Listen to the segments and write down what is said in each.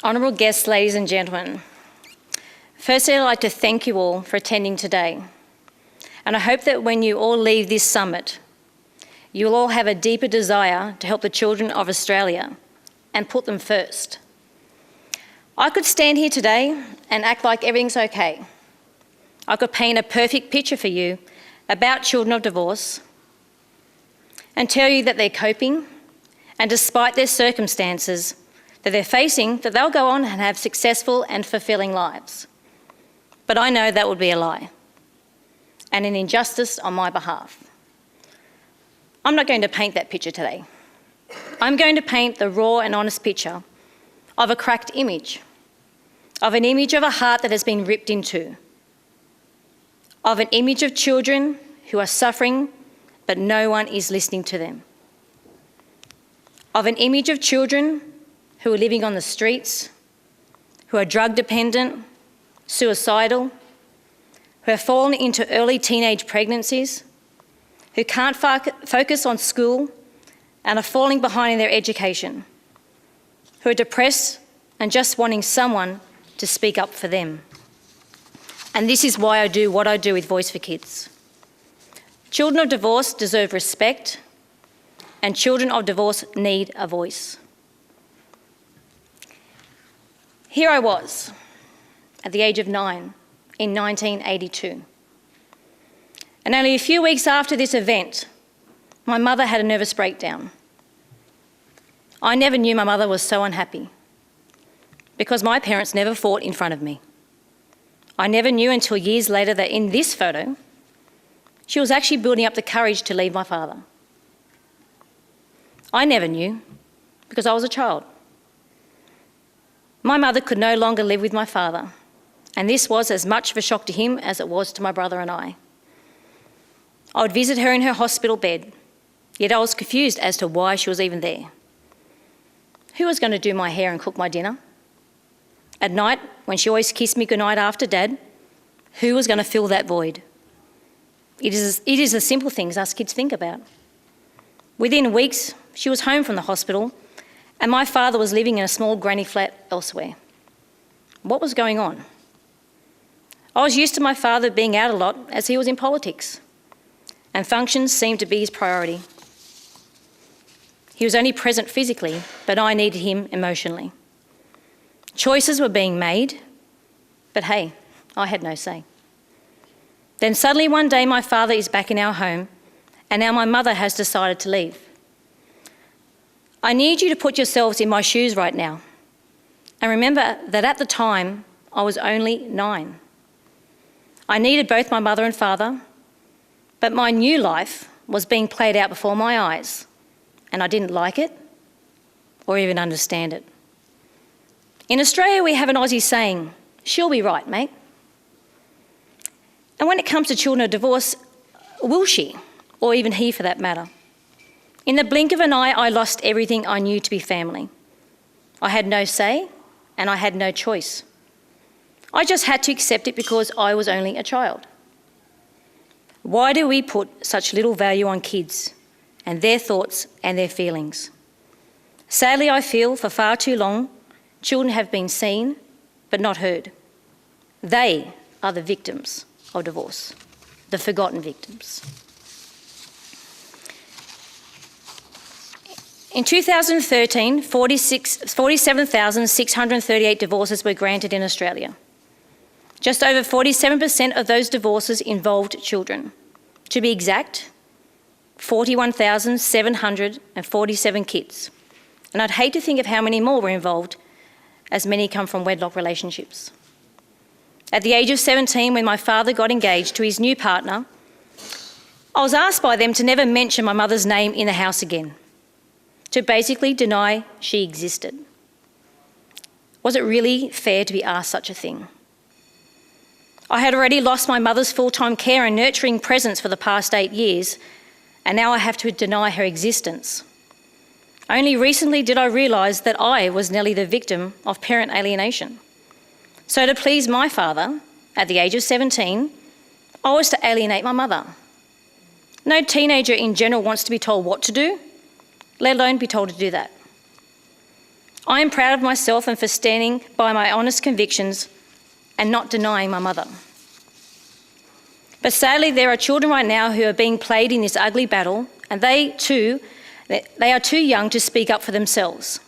Honourable guests, ladies and gentlemen, firstly I'd like to thank you all for attending today, and I hope that when you all leave this summit, you'll all have a deeper desire to help the children of Australia and put them first. I could stand here today and act like everything's okay. I could paint a perfect picture for you about children of divorce and tell you that they're coping, and despite their circumstances that they're facing, that they'll go on and have successful and fulfilling lives. But I know that would be a lie and an injustice on my behalf. I'm not going to paint that picture today. I'm going to paint the raw and honest picture of a cracked image, of an image of a heart that has been ripped in two, of an image of children who are suffering but no one is listening to them, of an image of children who are living on the streets, who are drug dependent, suicidal, who have fallen into early teenage pregnancies, who can't focus on school and are falling behind in their education, who are depressed and just wanting someone to speak up for them. And this is why I do what I do with Voice for Kids. Children of divorce deserve respect, and children of divorce need a voice. Here I was, at the age of 9, in 1982. And only a few weeks after this event, my mother had a nervous breakdown. I never knew my mother was so unhappy because my parents never fought in front of me. I never knew until years later that in this photo, she was actually building up the courage to leave my father. I never knew because I was a child. My mother could no longer live with my father, and this was as much of a shock to him as it was to my brother and I. I would visit her in her hospital bed, yet I was confused as to why she was even there. Who was going to do my hair and cook my dinner? At night, when she always kissed me goodnight after Dad, who was going to fill that void? It is the simple things us kids think about. Within weeks, she was home from the hospital, and my father was living in a small granny flat elsewhere. What was going on? I was used to my father being out a lot as he was in politics, and functions seemed to be his priority. He was only present physically, but I needed him emotionally. Choices were being made, but hey, I had no say. Then suddenly one day my father is back in our home, and now my mother has decided to leave. I need you to put yourselves in my shoes right now, and remember that at the time, I was only 9. I needed both my mother and father, but my new life was being played out before my eyes, and I didn't like it or even understand it. In Australia, we have an Aussie saying, "She'll be right, mate." And when it comes to children of divorce, will she, or even he for that matter? In the blink of an eye, I lost everything I knew to be family. I had no say, and I had no choice. I just had to accept it because I was only a child. Why do we put such little value on kids and their thoughts and their feelings? Sadly, I feel for far too long, children have been seen but not heard. They are the victims of divorce, the forgotten victims. In 2013, 47,638 divorces were granted in Australia. Just over 47% of those divorces involved children. To be exact, 41,747 kids. And I'd hate to think of how many more were involved, as many come from wedlock relationships. At the age of 17, when my father got engaged to his new partner, I was asked by them to never mention my mother's name in the house again, to basically deny she existed. Was it really fair to be asked such a thing? I had already lost my mother's full-time care and nurturing presence for the past 8 years, and now I have to deny her existence. Only recently did I realise that I was nearly the victim of parent alienation. So to please my father, at the age of 17, I was to alienate my mother. No teenager in general wants to be told what to do, let alone be told to do that. I am proud of myself and for standing by my honest convictions and not denying my mother. But sadly, there are children right now who are being played in this ugly battle, and they are too young to speak up for themselves.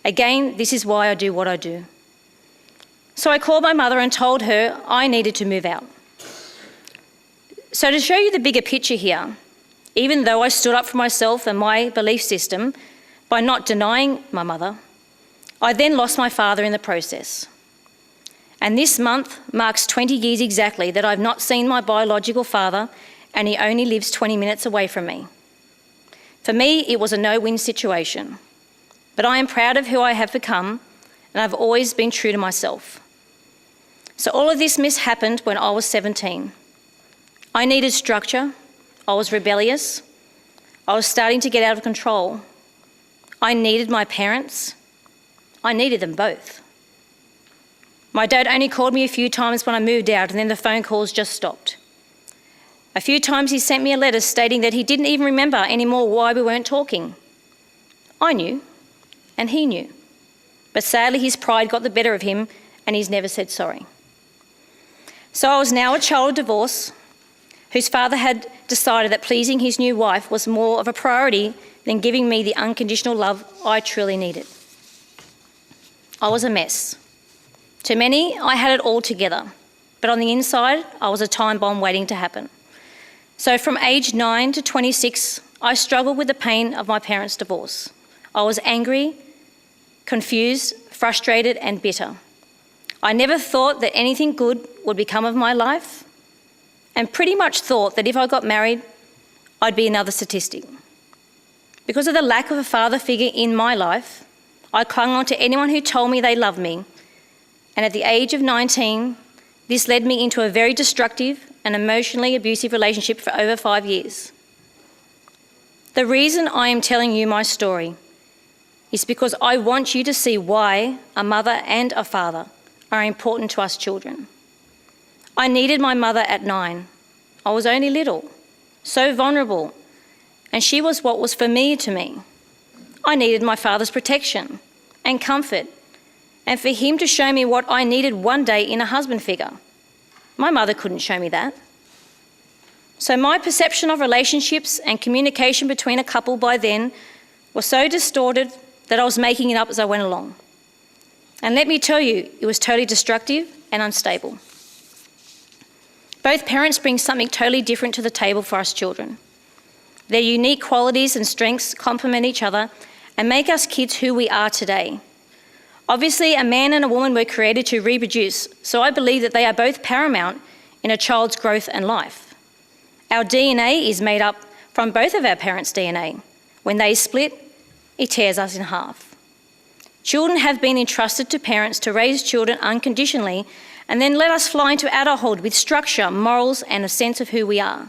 Again, this is why I do what I do. So I called my mother and told her I needed to move out. So to show you the bigger picture here, even though I stood up for myself and my belief system by not denying my mother, I then lost my father in the process. And this month marks 20 years exactly that I've not seen my biological father, and he only lives 20 minutes away from me. For me, it was a no-win situation. But I am proud of who I have become, and I've always been true to myself. So all of this happened when I was 17. I needed structure. I was rebellious. I was starting to get out of control. I needed my parents. I needed them both. My dad only called me a few times when I moved out, and then the phone calls just stopped. A few times he sent me a letter stating that he didn't even remember anymore why we weren't talking. I knew, and he knew. But sadly, his pride got the better of him, and he's never said sorry. So I was now a child of divorce, whose father had decided that pleasing his new wife was more of a priority than giving me the unconditional love I truly needed. I was a mess. To many, I had it all together, but on the inside, I was a time bomb waiting to happen. So from age 9 to 26, I struggled with the pain of my parents' divorce. I was angry, confused, frustrated, and bitter. I never thought that anything good would become of my life, and pretty much thought that if I got married, I'd be another statistic. Because of the lack of a father figure in my life, I clung on to anyone who told me they loved me, and at the age of 19, this led me into a very destructive and emotionally abusive relationship for over 5 years. The reason I am telling you my story is because I want you to see why a mother and a father are important to us children. I needed my mother at 9. I was only little, so vulnerable, and she was what was familiar to me. I needed my father's protection and comfort, and for him to show me what I needed one day in a husband figure. My mother couldn't show me that. So my perception of relationships and communication between a couple by then was so distorted that I was making it up as I went along. And let me tell you, it was totally destructive and unstable. Both parents bring something totally different to the table for us children. Their unique qualities and strengths complement each other and make us kids who we are today. Obviously, a man and a woman were created to reproduce, so I believe that they are both paramount in a child's growth and life. Our DNA is made up from both of our parents' DNA. When they split, it tears us in half. Children have been entrusted to parents to raise children unconditionally and then let us fly into adulthood with structure, morals, and a sense of who we are.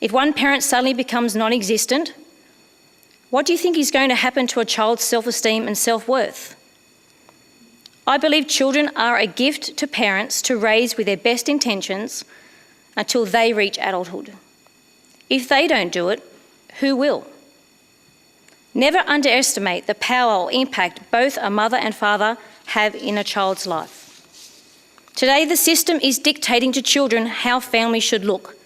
If one parent suddenly becomes non-existent, what do you think is going to happen to a child's self-esteem and self-worth? I believe children are a gift to parents to raise with their best intentions until they reach adulthood. If they don't do it, who will? Never underestimate the power or impact both a mother and father have in a child's life. Today, the system is dictating to children how families should look.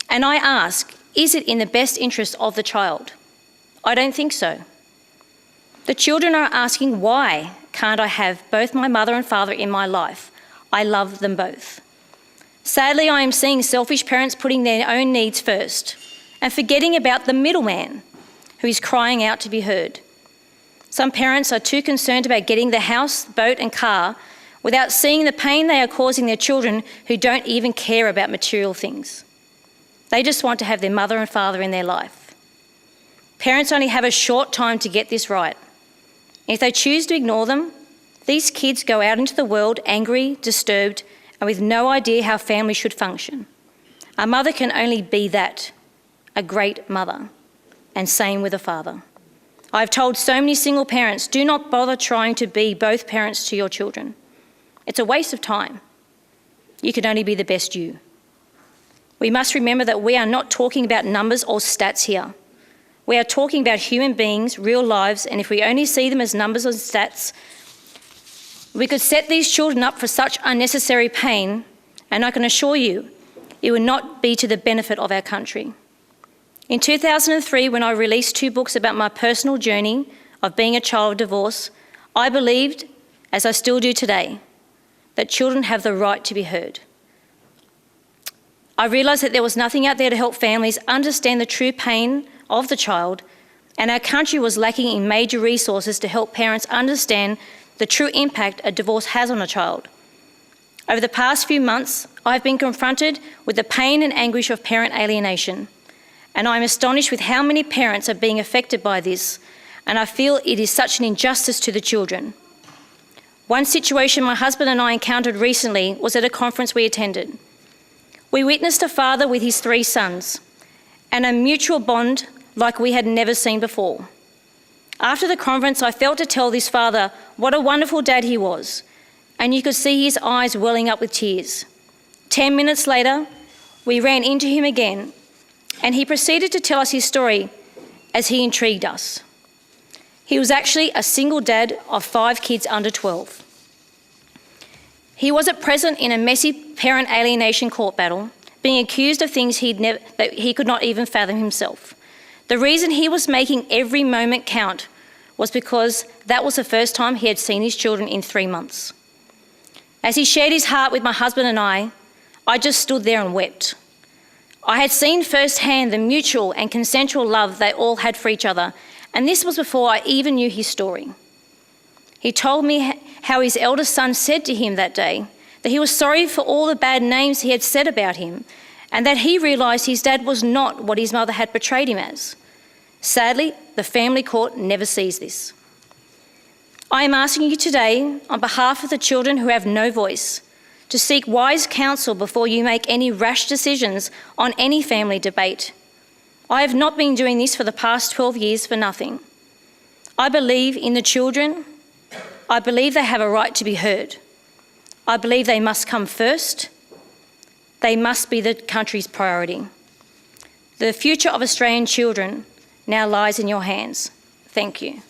And I ask, is it in the best interest of the child? I don't think so. The children are asking, why can't I have both my mother and father in my life? I love them both. Sadly, I am seeing selfish parents putting their own needs first and forgetting about the middleman who is crying out to be heard. Some parents are too concerned about getting the house, boat and car without seeing the pain they are causing their children who don't even care about material things. They just want to have their mother and father in their life. Parents only have a short time to get this right. If they choose to ignore them, these kids go out into the world angry, disturbed, and with no idea how families should function. A mother can only be that, a great mother, and same with a father. I've told so many single parents, do not bother trying to be both parents to your children. It's a waste of time. You can only be the best you. We must remember that we are not talking about numbers or stats here. We are talking about human beings, real lives, and if we only see them as numbers and stats, we could set these children up for such unnecessary pain, and I can assure you, it would not be to the benefit of our country. In 2003, when I released 2 books about my personal journey of being a child of divorce, I believed, as I still do today, that children have the right to be heard. I realised that there was nothing out there to help families understand the true pain of the child, and our country was lacking in major resources to help parents understand the true impact a divorce has on a child. Over the past few months, I've been confronted with the pain and anguish of parent alienation, and I'm astonished with how many parents are being affected by this, and I feel it is such an injustice to the children. One situation my husband and I encountered recently was at a conference we attended. We witnessed a father with his 3 sons, and a mutual bond like we had never seen before. After the conference, I felt to tell this father what a wonderful dad he was, and you could see his eyes welling up with tears. 10 minutes later, we ran into him again, and he proceeded to tell us his story as he intrigued us. He was actually a single dad of 5 kids under 12. He wasn't present in a messy parent alienation court battle, being accused of things that he could not even fathom himself. The reason he was making every moment count was because that was the first time he had seen his children in 3 months. As he shared his heart with my husband and I just stood there and wept. I had seen firsthand the mutual and consensual love they all had for each other, and this was before I even knew his story. He told me how his eldest son said to him that day that he was sorry for all the bad names he had said about him, and that he realised his dad was not what his mother had portrayed him as. Sadly, the family court never sees this. I am asking you today, on behalf of the children who have no voice, to seek wise counsel before you make any rash decisions on any family debate. I have not been doing this for the past 12 years for nothing. I believe in the children. I believe they have a right to be heard. I believe they must come first. They must be the country's priority. The future of Australian children now lies in your hands. Thank you.